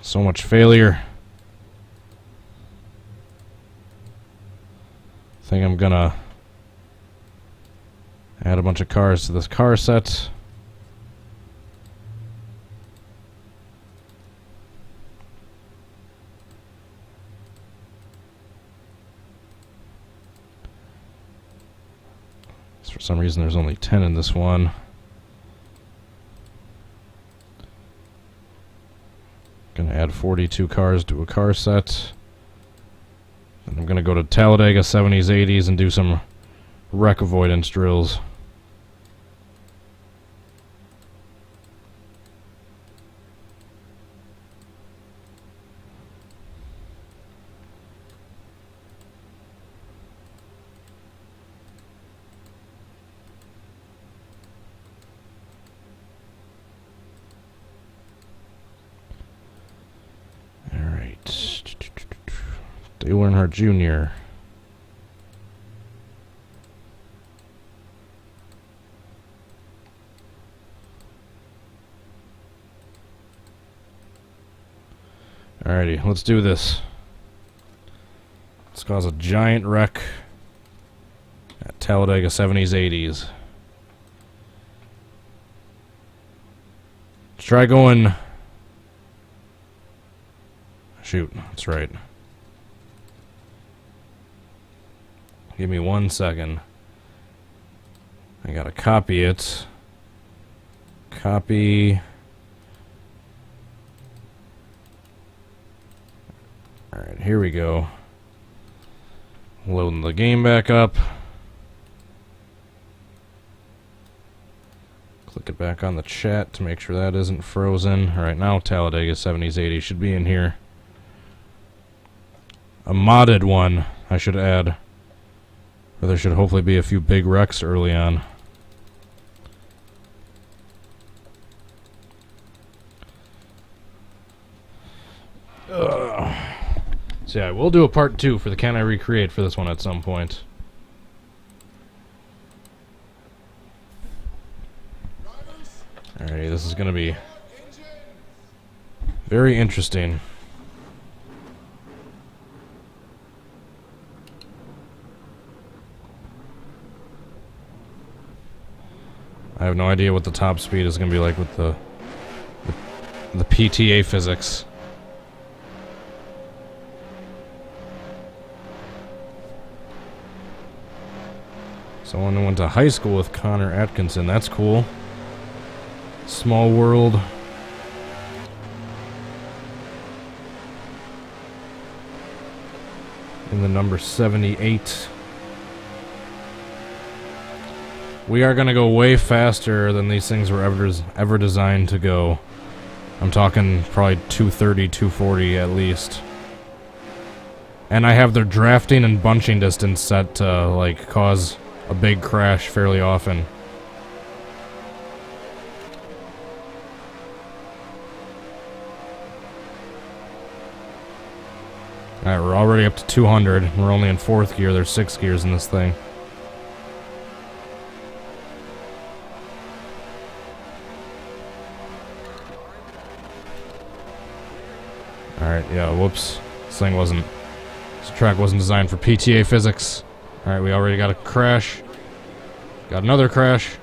So much failure. I think I'm gonna add a bunch of cars to this car set. For some reason there's only 10 in this one. Gonna add 42 cars to a car set. And I'm gonna go to Talladega 70s, 80s and do some wreck avoidance drills. Dale Earnhardt Jr. Alrighty, let's do this. Let's cause a giant wreck at Talladega 70s, 80s. Let's try going... Shoot, that's right. Give me 1 second. I gotta copy it. Copy. Alright, here we go. Loading the game back up. Click it back on the chat to make sure that isn't frozen. Alright, now Talladega 70s, 80s should be in here. A modded one, I should add. Or there should hopefully be a few big wrecks early on. So yeah, we'll do a part 2 for the Can I Recreate for this one at some point. Alright, this is gonna be very interesting. I have no idea what the top speed is going to be like with the PTA physics. Someone who went to high school with Connor Atkinson. That's cool. Small world. In the number 78. We are going to go way faster than these things were ever designed to go. I'm talking probably 230, 240 at least. And I have their drafting and bunching distance set to like cause a big crash fairly often. Alright, we're already up to 200. We're only in 4th gear. There's 6 gears in this thing. Alright, yeah, whoops. This track wasn't designed for PTA physics. Alright, we already got a crash. Got another crash.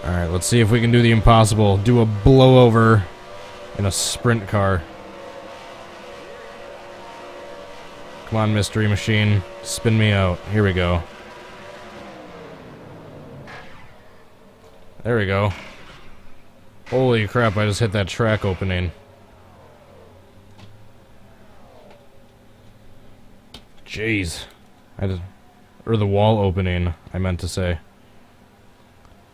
Alright, let's see if we can do the impossible. Do a blowover in a sprint car. Come on, Mystery Machine. Spin me out. Here we go. There we go. Holy crap, I just hit that track opening. Jeez. Or the wall opening, I meant to say.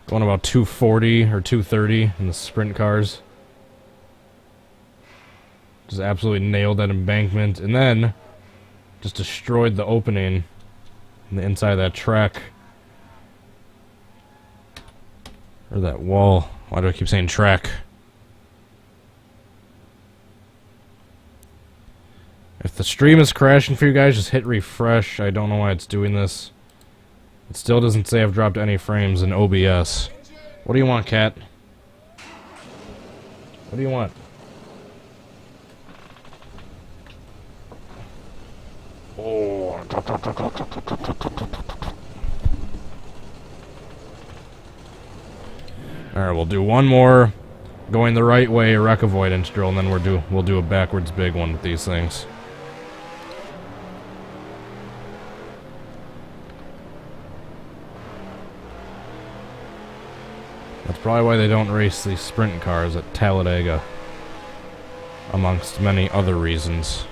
Going about 240 or 230 in the sprint cars. Just absolutely nailed that embankment. And then just destroyed the opening in the inside of that track. Or that wall. Why do I keep saying track? If the stream is crashing for you guys, just hit refresh. I don't know why it's doing this. It still doesn't say I've dropped any frames in OBS. What do you want, cat? What do you want? Oh. Alright, we'll do one more going the right way wreck avoidance drill, and then we'll do a backwards big one with these things. That's probably why they don't race these sprint cars at Talladega, amongst many other reasons.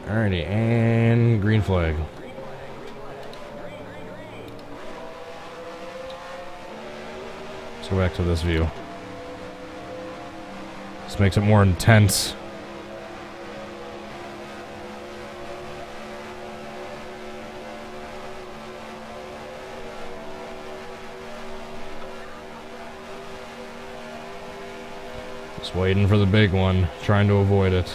Alrighty, and green flag. Let's go back to this view. This makes it more intense. Just waiting for the big one, trying to avoid it.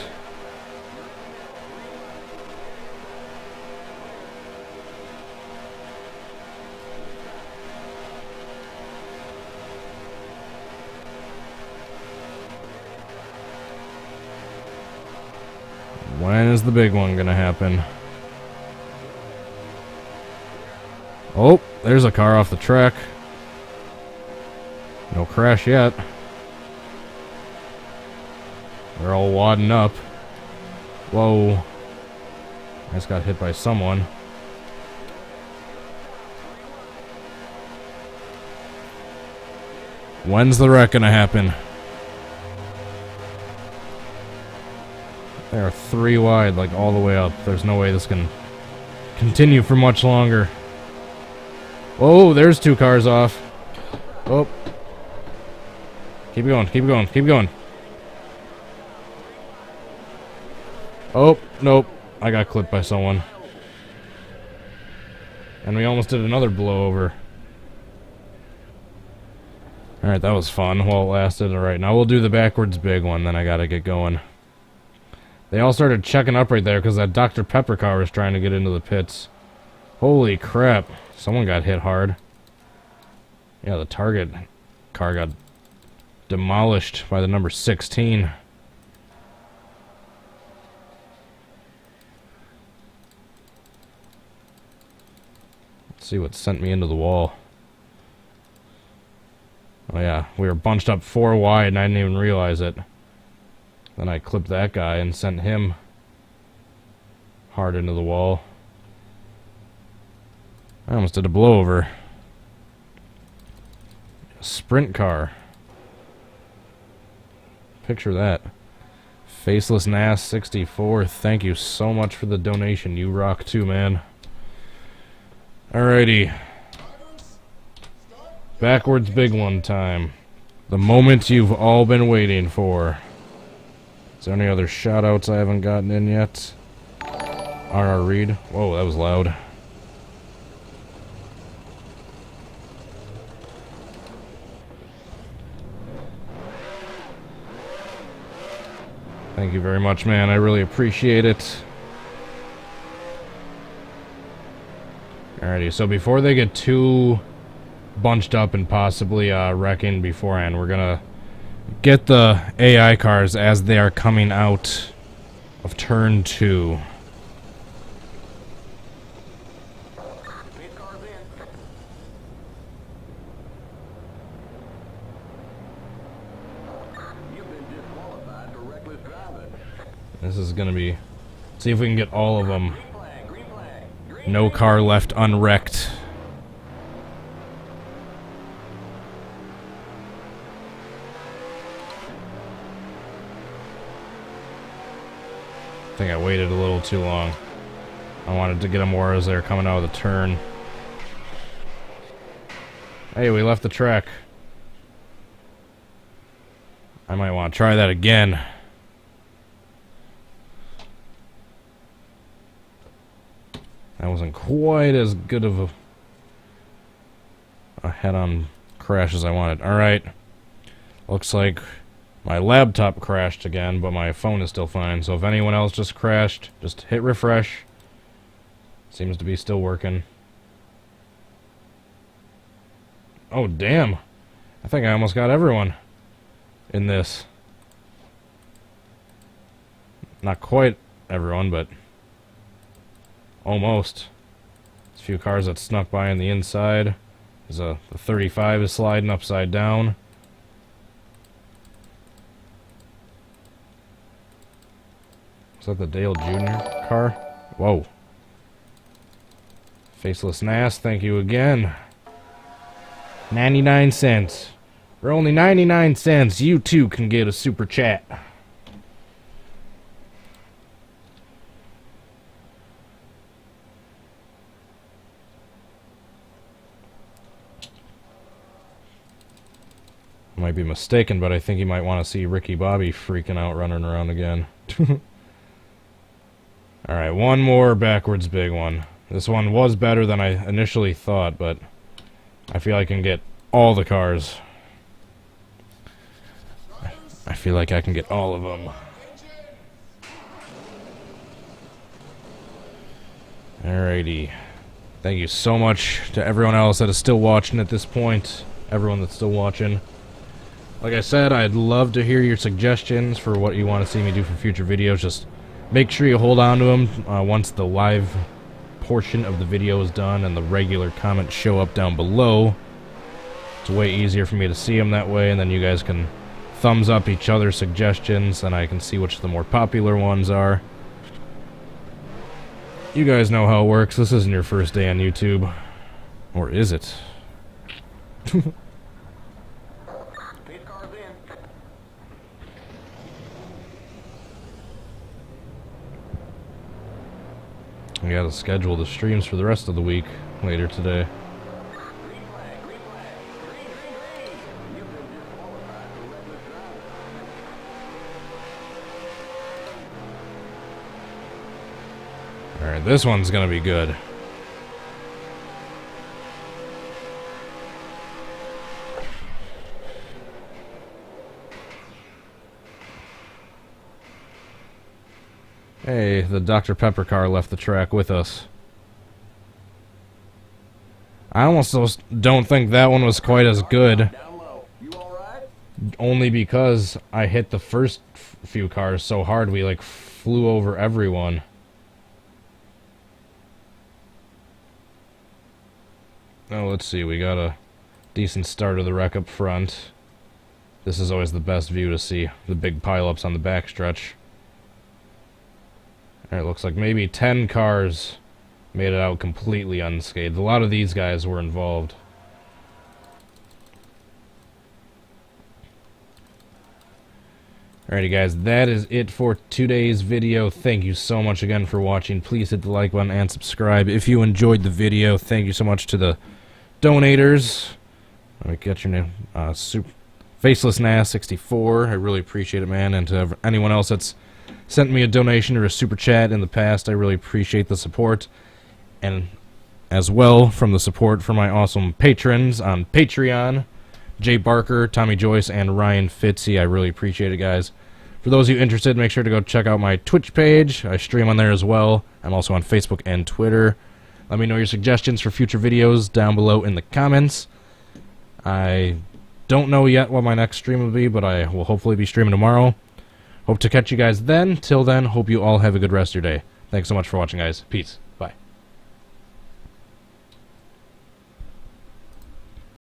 When is the big one gonna happen? Oh, there's a car off the track. No crash yet. They're all wadding up. Whoa. I just got hit by someone. When's the wreck gonna happen? They are 3 wide, like all the way up. There's no way this can continue for much longer. Whoa, there's 2 cars off. Oh. Keep going, keep going, keep going. Oh, nope. I got clipped by someone. And we almost did another blowover. Alright, that was fun while it lasted. Alright, now we'll do the backwards big one, then I gotta get going. They all started checking up right there because that Dr. Pepper car was trying to get into the pits. Holy crap. Someone got hit hard. Yeah, the target car got demolished by the number 16. Let's see what sent me into the wall. Oh yeah, we were bunched up 4 wide and I didn't even realize it. Then I clipped that guy and sent him hard into the wall. I almost did a blowover. A sprint car. Picture that. Faceless NAS 64. Thank you so much for the donation. You rock too, man. Alrighty. Backwards big one time. The moment you've all been waiting for. Is there any other shoutouts I haven't gotten in yet? R.R. Reed. Whoa, that was loud. Thank you very much, man. I really appreciate it. Alrighty, so before they get too bunched up and possibly wrecking beforehand, we're gonna get the AI cars as they are coming out of turn 2. Pit car's in. You've been disqualified for reckless driving. This is gonna be... See if we can get all of them. Green flag, green flag. Green No car left unwrecked. I think I waited a little too long. I wanted to get them more as they were coming out of the turn. Hey, we left the track. I might want to try that again. That wasn't quite as good of a head-on crash as I wanted. Alright. Looks like my laptop crashed again, but my phone is still fine. So if anyone else just crashed, just hit refresh. Seems to be still working. Oh, damn. I think I almost got everyone in this. Not quite everyone, but almost. There's a few cars that snuck by on the inside. The 35 is sliding upside down. Is that the Dale Jr. car? Whoa. Faceless Nass, thank you again. 99 cents. For only 99 cents, you too can get a super chat. Might be mistaken, but I think you might want to see Ricky Bobby freaking out running around again. Alright, one more backwards big one. This one was better than I initially thought, but I feel I can get all the cars. I feel like I can get all of them. Alrighty. Thank you so much to everyone else that is still watching at this point. Everyone that's still watching. Like I said, I'd love to hear your suggestions for what you want to see me do for future videos. Just make sure you hold on to them once the live portion of the video is done and the regular comments show up down below. It's way easier for me to see them that way, and then you guys can thumbs up each other's suggestions, and I can see which the more popular ones are. You guys know how it works. This isn't your first day on YouTube. Or is it? Pit car's in. We gotta schedule the streams for the rest of the week later today. Green flag, green flag. Green, green, green. You've been disqualified for reckless driving. Alright, this one's gonna be good. Hey, the Dr. Pepper car left the track with us. I almost don't think that one was quite as good. Down low. You alright? Only because I hit the first few cars so hard we like flew over everyone. Oh, let's see, we got a decent start of the wreck up front. This is always the best view to see the big pileups on the backstretch. Alright, looks like maybe 10 cars made it out completely unscathed. A lot of these guys were involved. Alrighty guys, that is it for today's video. Thank you so much again for watching. Please hit the like button and subscribe if you enjoyed the video. Thank you so much to the donators. Let me get your name. Faceless Nass 64. I really appreciate it, man. And to anyone else that's sent me a donation or a super chat in the past, I really appreciate the support. And as well from the support for my awesome patrons on Patreon, Jay Barker, Tommy Joyce, and Ryan Fitzy. I really appreciate it, guys. For those of you interested, make sure to go check out my Twitch page. I stream on there as well. I'm also on Facebook and Twitter. Let me know your suggestions for future videos down below in the comments. I Don't know yet what my next stream will be, but I will hopefully be streaming tomorrow. Hope to catch you guys then. Till then, hope you all have a good rest of your day. Thanks so much for watching, guys. Peace.